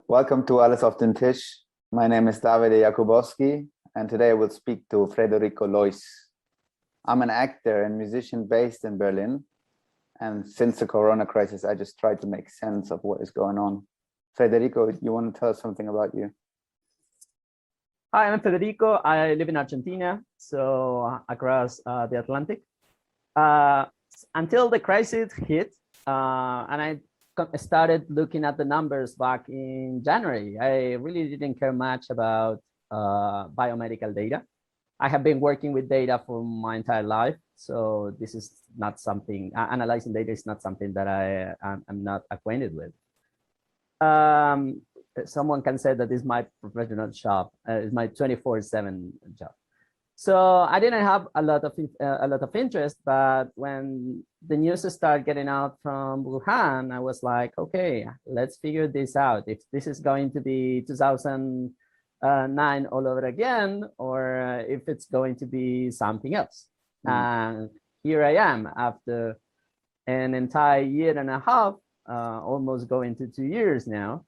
Welcome to Alles auf den Tisch. My name is Davide Jakubowski, and today I will speak to Federico Lois. I'm an actor and musician based in Berlin, and since the Corona crisis, I just try to make sense of what is going on. Federico, you want to tell us something about you? Hi, I'm Federico. I live in Argentina, so across the Atlantic. Until the crisis hit, and I started looking at the numbers back in January. I really didn't care much about biomedical data. I have been working with data for my entire life, so this is not something, analyzing data is not something that I'm not acquainted with. Someone can say that this is my professional job, it's my 24/7 job. So I didn't have a lot of interest, but when the news started getting out from Wuhan, I was like, okay, let's figure this out. If this is going to be 2009 all over again, or if it's going to be something else. And here I am after an entire year and a half, almost going to 2 years now.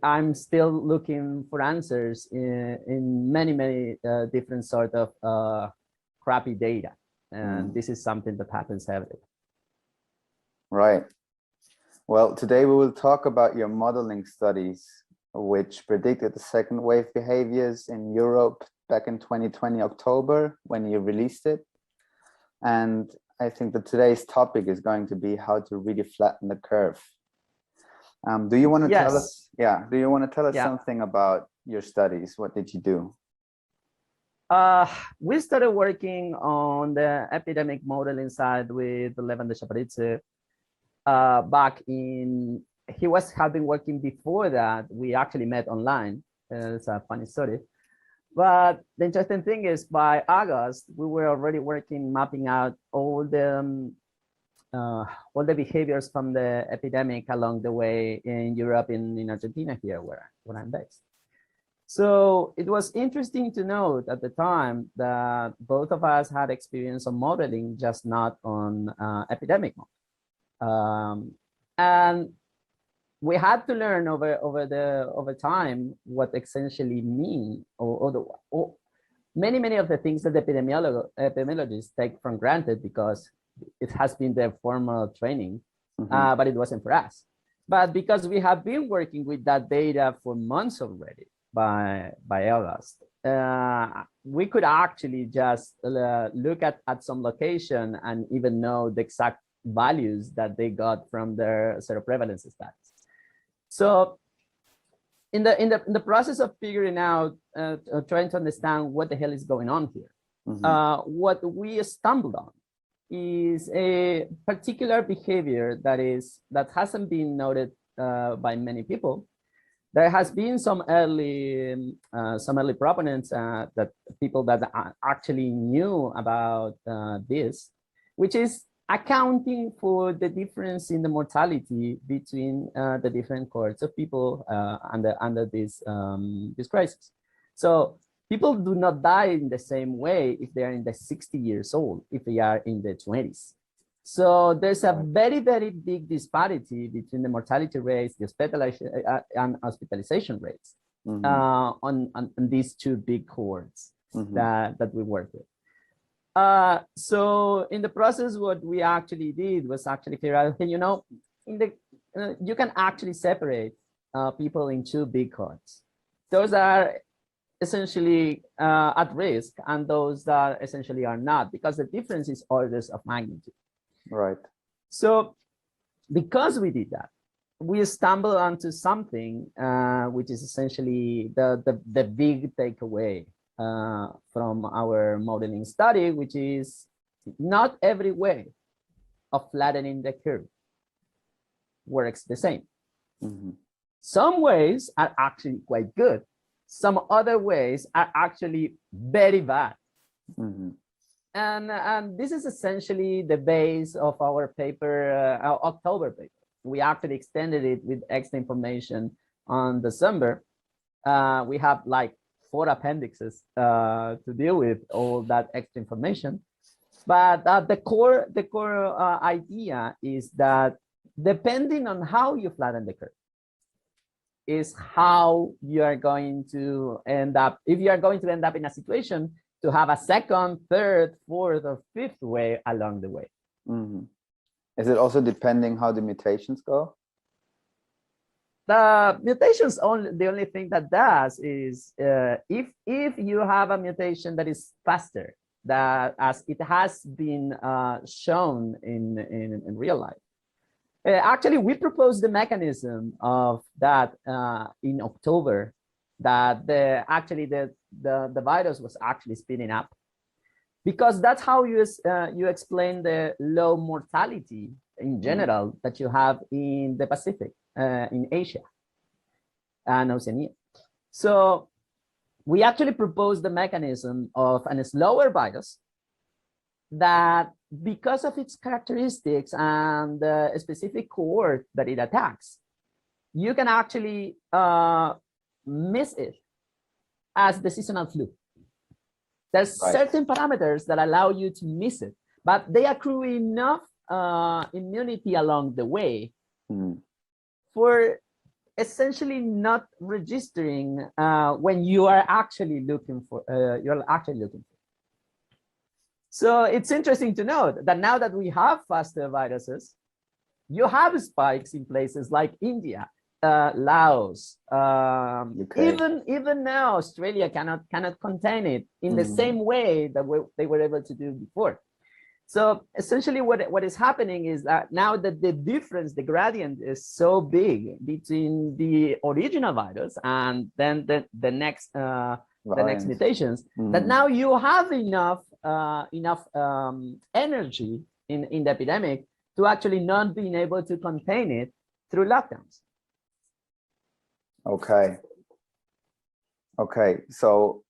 I'm still looking for answers in many different sort of crappy data, and this is something that happens every day. Right. Well, today we will talk about your modeling studies, which predicted the second wave behaviors in Europe back in 2020 October when you released it. And I think that today's topic is going to be how to really flatten the curve. Do you want to tell us? Yeah. Do you want to tell us something about your studies? What did you do? We started working on the epidemic modeling side with Levan Deschaparitze back in. He had been working before that. We actually met online. It's a funny story. But the interesting thing is, by August, we were already working, mapping out all the behaviors from the epidemic along the way in Europe, in Argentina here, where I'm based. So it was interesting to note at the time that both of us had experience on modeling, just not on epidemic model. And we had to learn over time what essentially mean, or many of the things that epidemiologists take for granted because it has been their formal training, but it wasn't for us. But because we have been working with that data for months already by August, we could actually just look at some location and even know the exact values that they got from their seroprevalence studies. So in the process of figuring out, trying to understand what the hell is going on here, what we stumbled on is a particular behavior that hasn't been noted by many people. There has been some early proponents, that people that actually knew about this, which is accounting for the difference in the mortality between the different cohorts of people under this crisis. So people do not die in the same way if they are in the 60 years old, if they are in the 20s. So there's a very big disparity between the mortality rates, the hospitalization rates on these two big cohorts that we work with. So in the process, what we actually did was actually figure out, you can actually separate people in two big cohorts. Those are essentially at risk, and those that essentially are not, because the difference is orders of magnitude. Right. So because we did that, we stumbled onto something which is essentially the big takeaway from our modeling study, which is not every way of flattening the curve works the same. Some ways are actually quite good. Some other ways are actually very bad. And this is essentially the base of our paper, our October paper. We actually extended it with extra information on December. We have like 4 appendixes to deal with all that extra information. But the core idea is that depending on how you flatten the curve, is how you are going to end up, if you are going to end up in a situation to have a second, third, fourth, or fifth wave along the way. Mm-hmm. Is it also depending how the mutations go? The mutations the only thing that does is if you have a mutation that is faster, that as it has been shown in real life. Actually, we proposed the mechanism of that in October, that the virus was actually speeding up, because that's how you explain the low mortality in general that you have in the Pacific, in Asia and Oceania. So we actually proposed the mechanism of a slower virus that, because of its characteristics and the specific cohort that it attacks, you can actually miss it as the seasonal flu. There's certain parameters that allow you to miss it, but they accrue enough immunity along the way for essentially not registering when you are actually looking for. So it's interesting to note that now that we have faster viruses, you have spikes in places like India, Laos, even now Australia cannot contain it in the same way that they were able to do before. So essentially what is happening is that now that the difference, the gradient is so big between the original virus and then the next mutations, that now you have enough energy in the epidemic to actually not being able to contain it through lockdowns. Okay. So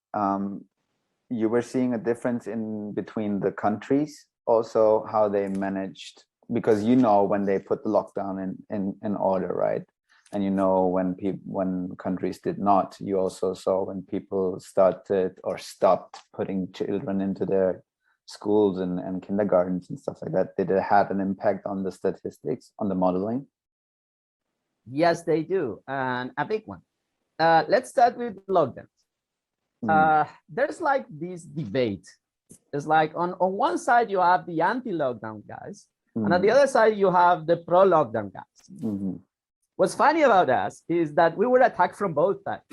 you were seeing a difference in between the countries, also how they managed, because when they put the lockdown in order, right? And when countries did not. You also saw when people started or stopped putting children into their schools and kindergartens and stuff like that. Did it have an impact on the statistics, on the modeling? Yes, they do, and a big one. Let's start with lockdowns. There's like this debate. It's like on one side you have the anti-lockdown guys, and on the other side you have the pro-lockdown guys. What's funny about us is that we were attacked from both sides,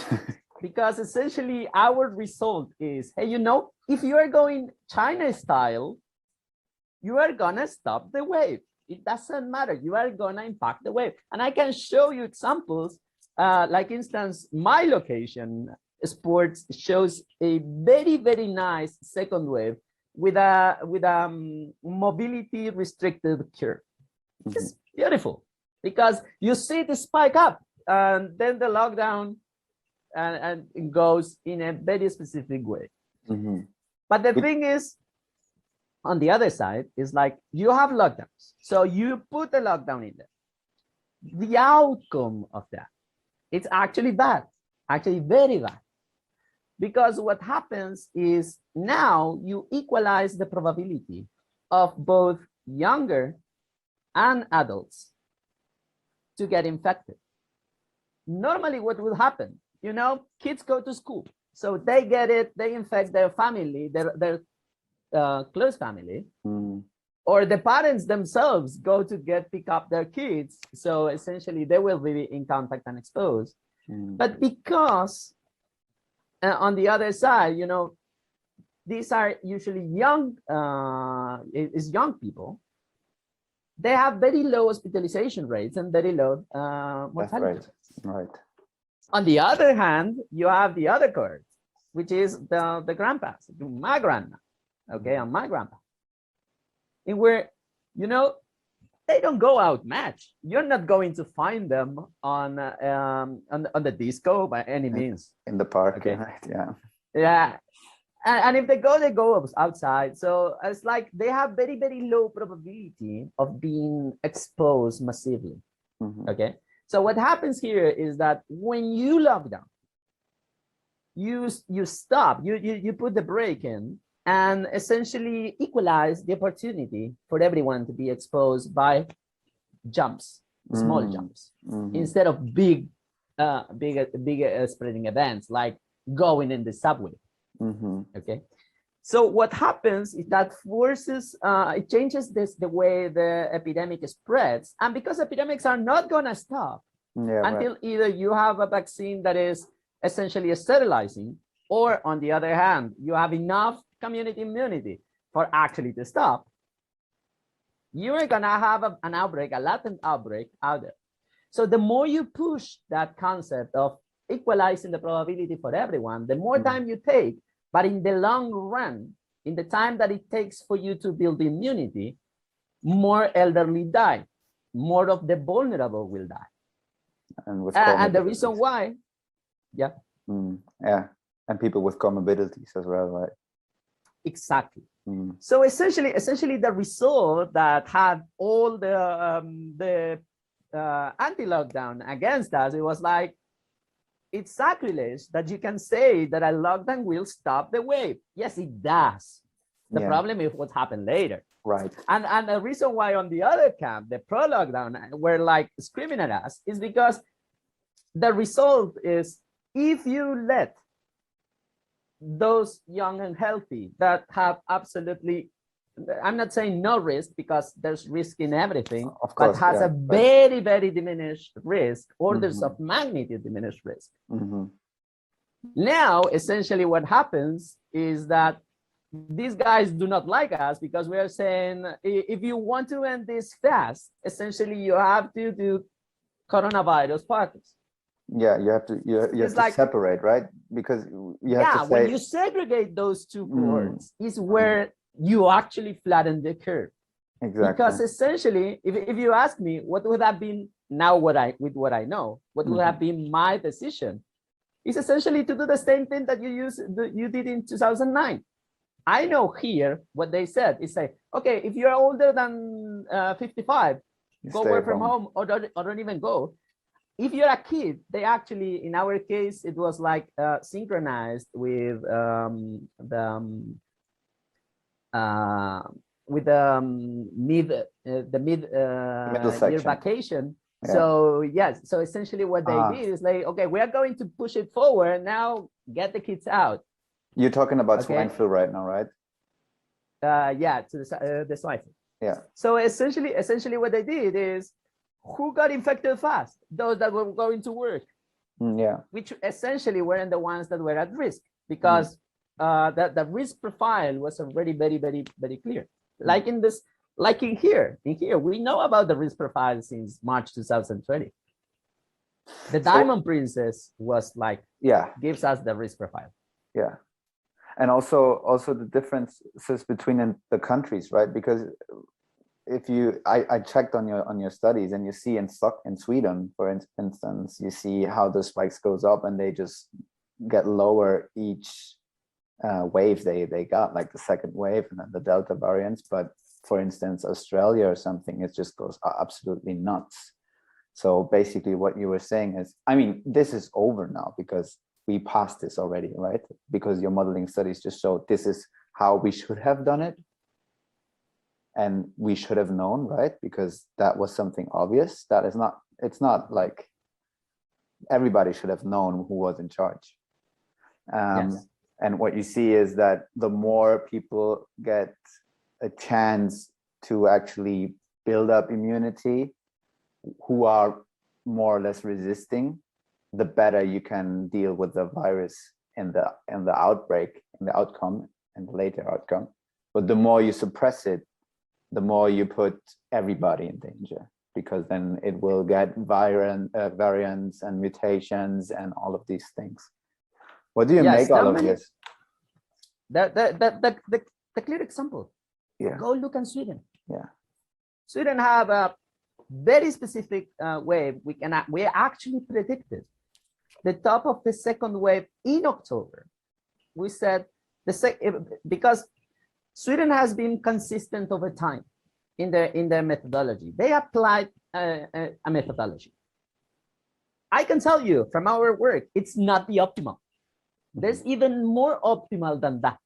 because essentially our result is, hey, if you are going China style, you are gonna stop the wave. It doesn't matter. You are gonna impact the wave. And I can show you examples, like instance, my location, sports, shows a very, very nice second wave with a mobility restricted curve. It's beautiful, because you see the spike up and then the lockdown and it goes in a very specific way. But the thing is, on the other side, is like you have lockdowns. So you put the lockdown in there. The outcome of that, it's actually bad, actually very bad. Because what happens is now you equalize the probability of both younger and adults to get infected. Normally what will happen, kids go to school, so they get it, they infect their family, their close family, or the parents themselves go to pick up their kids, so essentially they will be in contact and exposed. But because on the other side, these are usually young people, they have very low hospitalization rates and very low mortality rates. Right. On the other hand, you have the other cohort, which is the grandpas, my grandma, okay, and my grandpa, in where, they don't go out much. You're not going to find them on the disco by any means. In the park, okay. Right? Yeah. Yeah. And if they go outside. So it's like they have very, very low probability of being exposed massively. Okay. So what happens here is that when you lock down, you stop, you put the brake in, and essentially equalize the opportunity for everyone to be exposed by jumps, small jumps, instead of big big spreading events like going in the subway. Mm-hmm. Okay. So what happens is that forces, it changes the way the epidemic spreads. And because epidemics are not going to stop until either you have a vaccine that is essentially sterilizing, or on the other hand, you have enough community immunity for actually to stop, you're going to have an outbreak, a latent outbreak out there. So the more you push that concept of equalizing the probability for everyone, the more time you take. But in the long run, in the time that it takes for you to build immunity, more elderly die, more of the vulnerable will die. And the reason why, yeah. Yeah, and people with comorbidities as well, right? Exactly. So essentially the result that had all the anti-lockdown against us, it was like, it's sacrilege that you can say that a lockdown will stop the wave. Yes, it does. The problem is what happened later. Right. And the reason why on the other camp, the pro-lockdown, were like screaming at us is because the result is, if you let those young and healthy that have absolutely, I'm not saying no risk, because there's risk in everything, of course, but has a very, very diminished risk, orders of magnitude diminished risk. Now, essentially what happens is that these guys do not like us, because we are saying, if you want to end this fast, essentially you have to do coronavirus parties. Yeah, you have to like, separate, right? Because you have to say, when you segregate those two cohorts is where you actually flatten the curve. Exactly. Because essentially, if you ask me, what would have been now with what I know, what would have been my decision, is essentially to do the same thing that you did in 2009. I know here what they said is say, okay, if you're older than 55, go work from home, or don't even go. If you're a kid, they actually, in our case, it was like synchronized with the mid year vacation. Yeah. So yes, so essentially what they did is like, okay, we are going to push it forward now. Get the kids out. You're talking about swine flu right now, right? Yeah, to the swine flu. Yeah. So essentially what they did is, who got infected fast? Those that were going to work. Yeah. Which essentially weren't the ones that were at risk, because the risk profile was already very, very, very clear. Like in here, we know about the risk profile since March 2020. The Diamond Princess was like, gives us the risk profile. Yeah. And also the differences between the countries, right? Because if I checked on your studies, and you see in Sweden, for instance, you see how the spikes goes up and they just get lower each wave they got, like the second wave and then the Delta variants. But for instance, Australia or something, it just goes absolutely nuts. So basically what you were saying is, I mean, this is over now because we passed this already, right? Because your modeling studies just showed this is how we should have done it. And we should have known, right? Because that was something obvious. That is not, it's not like everybody should have known who was in charge. Yes. And what you see is that the more people get a chance to actually build up immunity, who are more or less resisting, the better you can deal with the virus in the outbreak, in the outcome, and the later outcome. But the more you suppress it, the more you put everybody in danger, because then it will get variants and mutations and all of these things. What do you make out of this? The clear example. Yeah. Go look at Sweden. Yeah. Sweden have a very specific wave. We actually predicted the top of the second wave in October. We said because Sweden has been consistent over time in their methodology. They applied a methodology. I can tell you from our work, it's not the optimal. There's even more optimal than that.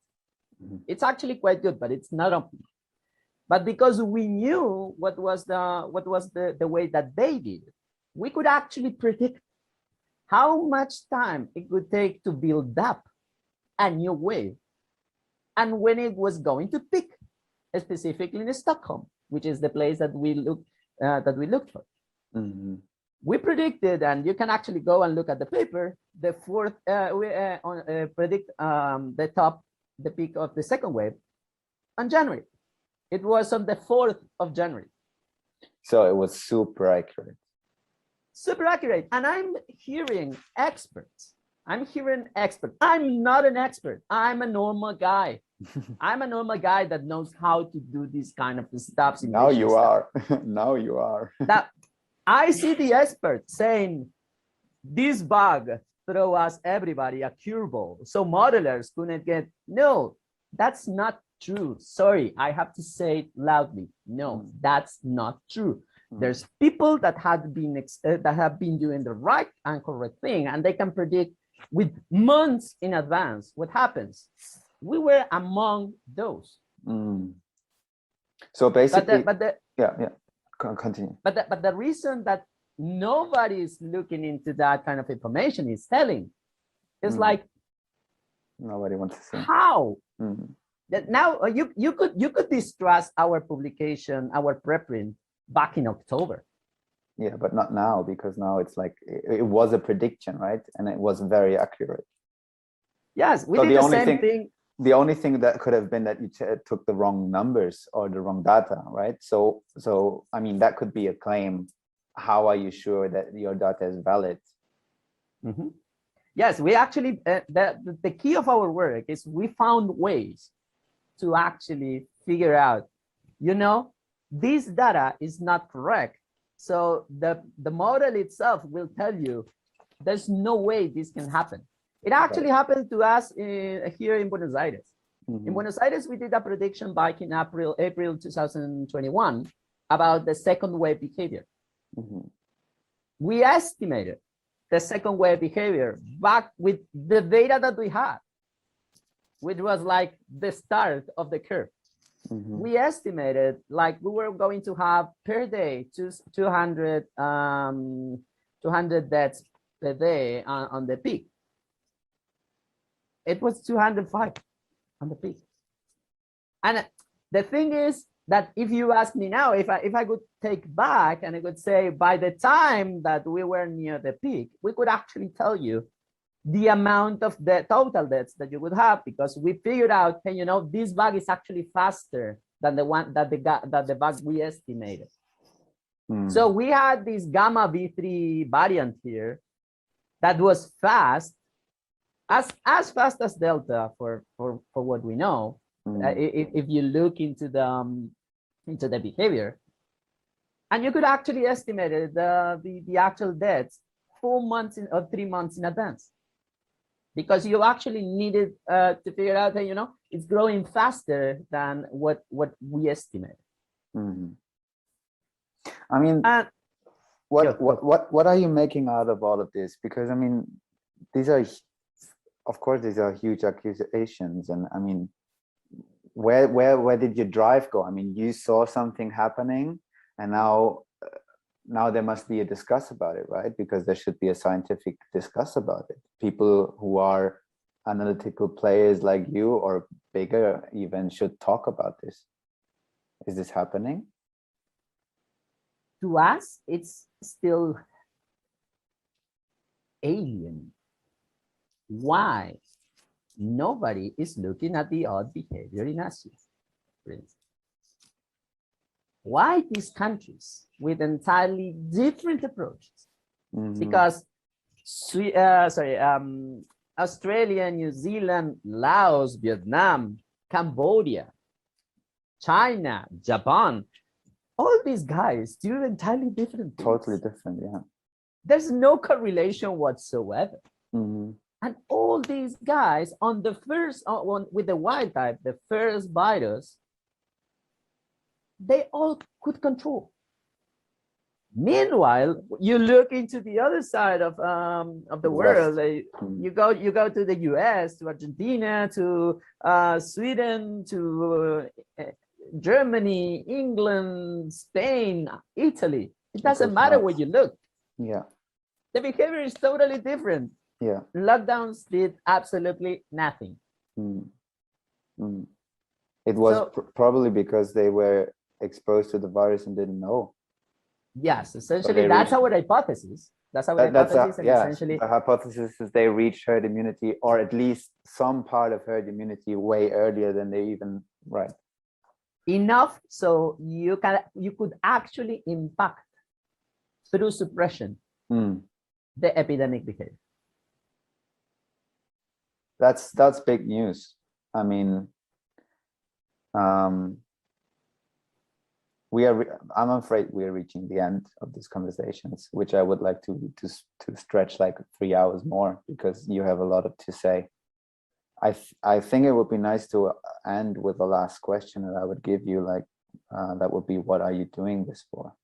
It's actually quite good, but it's not optimal. But because we knew what was the way that they did it, we could actually predict how much time it would take to build up a new wave and when it was going to peak, specifically in Stockholm, which is the place that we looked for. Mm-hmm. We predicted, and you can actually go and look at the paper, the fourth, predict the peak of the second wave on January. It was on the 4th of January. So it was super accurate. Super accurate. And I'm hearing experts. I'm not an expert. I'm a normal guy. I'm a normal guy that knows how to do this kind of stuff. Now you are. Now you are. That I see the experts saying this bug throw us everybody a curveball, so modelers couldn't get. No, that's not true. Sorry, I have to say it loudly. No, that's not true. There's people that have been doing the right and correct thing, and they can predict with months in advance what happens. We were among those. So basically, yeah. Continue. But the reason that nobody is looking into that kind of information is telling. It's like nobody wants to see how. That now you could distrust our publication, our preprint back in October. Yeah, but not now, because now it's like it was a prediction, right? And it was very accurate. Yes, we did the same thing. The only thing that could have been that you took the wrong numbers or the wrong data, right? So I mean, that could be a claim. How are you sure that your data is valid? Yes, we actually, the key of our work is we found ways to actually figure out, this data is not correct. So the model itself will tell you there's no way this can happen. It actually happened to us here in Buenos Aires. In Buenos Aires, we did a prediction back in April 2021 about the second wave behavior. We estimated the second wave behavior back with the data that we had, which was like the start of the curve. We estimated like we were going to have per day 200 deaths per day on the peak. It was 205 on the peak. And the thing is that if you ask me now, if I could take back and I could say by the time that we were near the peak, we could actually tell you the amount of the total deaths that you would have, because we figured out, hey, this bug is actually faster than the one that the bug we estimated. So we had this gamma V3 variant here that was fast, as fast as Delta for what we know. If you look into the behavior, and you could actually estimate it, the actual deaths 4 months or 3 months in advance, because you actually needed to figure out that it's growing faster than what we estimated. I mean, what are you making out of all of this? Because I mean, these are huge accusations, and I mean, where did your drive go? I mean, you saw something happening, and now there must be a discuss about it, right? Because there should be a scientific discuss about it. People who are analytical players like you, or bigger even, should talk about this. Is this happening? To us, it's still alien. Why nobody is looking at the odd behavior in Asia, for instance? Why these countries with entirely different approaches? Because Australia, New Zealand, Laos, Vietnam, Cambodia, China, Japan, all these guys do entirely different things. Totally different, yeah. There's no correlation whatsoever. And all these guys on the first one with the wild type, the first virus, they all could control. Meanwhile, you look into the other side of the world. You go to the US, to Argentina, to Sweden, to Germany, England, Spain, Italy. It doesn't matter where you look. Yeah. The behavior is totally different. Yeah. Lockdowns did absolutely nothing. Mm. Mm. It was So, probably because they were exposed to the virus and didn't know. yes, So essentially they that's reached, our hypothesis. That's our that's hypothesis, and yeah. essentially The hypothesis is they reached herd immunity, or at least some part of herd immunity, way earlier than they even right. enough so you could actually impact through suppression Mm. the epidemic behavior. That's big news. I mean, um, I'm afraid we are reaching the end of these conversations, which I would like to stretch like 3 hours more, because you have a lot to say. I think it would be nice to end with the last question that I would give you, like that would be, what are you doing this for?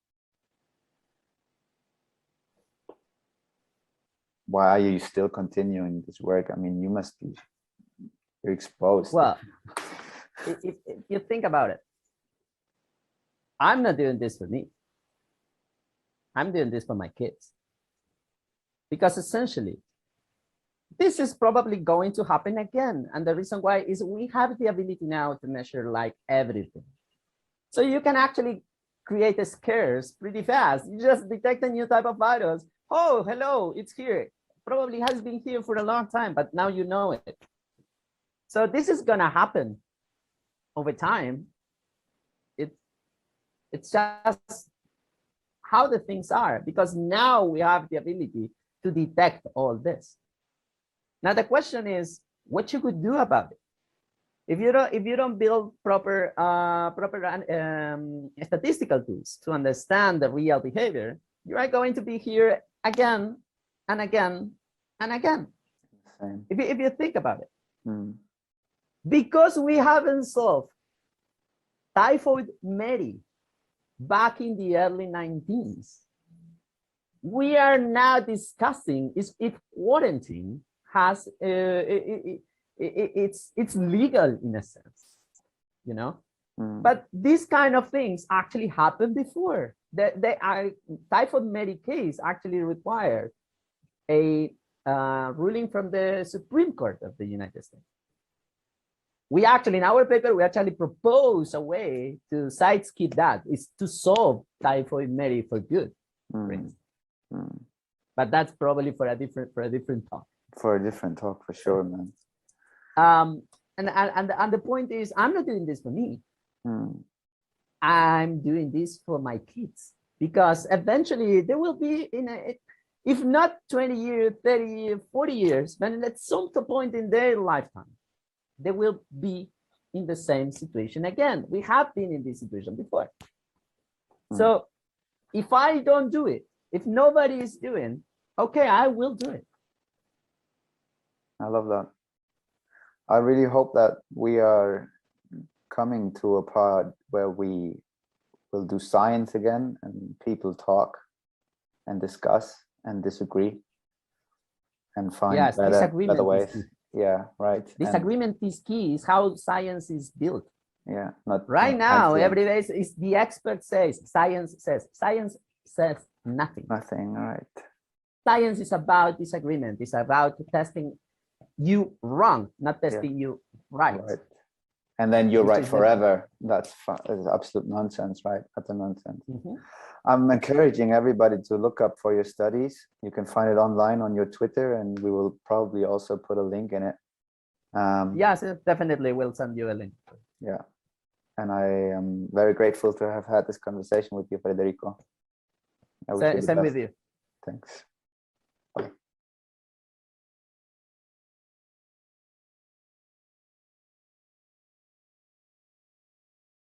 Why are you still continuing this work? I mean, you're exposed. Well, if you think about it, I'm not doing this for me. I'm doing this for my kids. Because essentially, this is probably going to happen again. And the reason why is we have the ability now to measure like everything. So you can actually create a scares pretty fast. You just detect a new type of virus. Oh, hello, it's here. Probably has been here for a long time, but now you know it. So this is gonna happen over time. It's just how the things are, because now we have the ability to detect all this. Now the question is, what you could do about it? If you don't build proper statistical tools to understand the real behavior, you are going to be here again and again and again. Same. If you think about it, because we haven't solved typhoid Mary back in the early 19s, we are now discussing is if quarantine has it's legal in a sense, you know. But these kind of things actually happened before. The typhoid Mary case actually required a ruling from the Supreme Court of the United States. We actually, in our paper, we actually propose a way to sideskip that, is to solve typhoid Mary for good, for instance. But that's probably for a different talk. For a different talk, for sure, man. And the point is, I'm not doing this for me. I'm doing this for my kids, because eventually they will be if not 20 years, 30 years, 40 years, but at some point in their lifetime, they will be in the same situation again. We have been in this situation before. So if I don't do it, if nobody is doing, okay, I will do it. I love that. I really hope that we are coming to a part where we will do science again and people talk and discuss and disagree and find better ways. Yeah, right. Disagreement is key. Is how science is built. Yeah, right now. Everybody is the expert says, science says nothing. Nothing, right? Science is about disagreement. It's about testing you wrong, not testing you right. And then you're right forever. That's absolute nonsense, right? That's a nonsense. I'm encouraging everybody to look up for your studies. You can find it online on your Twitter, and we will probably also put a link in it. Yes, definitely. We'll send you a link. Yeah. And I am very grateful to have had this conversation with you, Federico. Same with you. Thanks.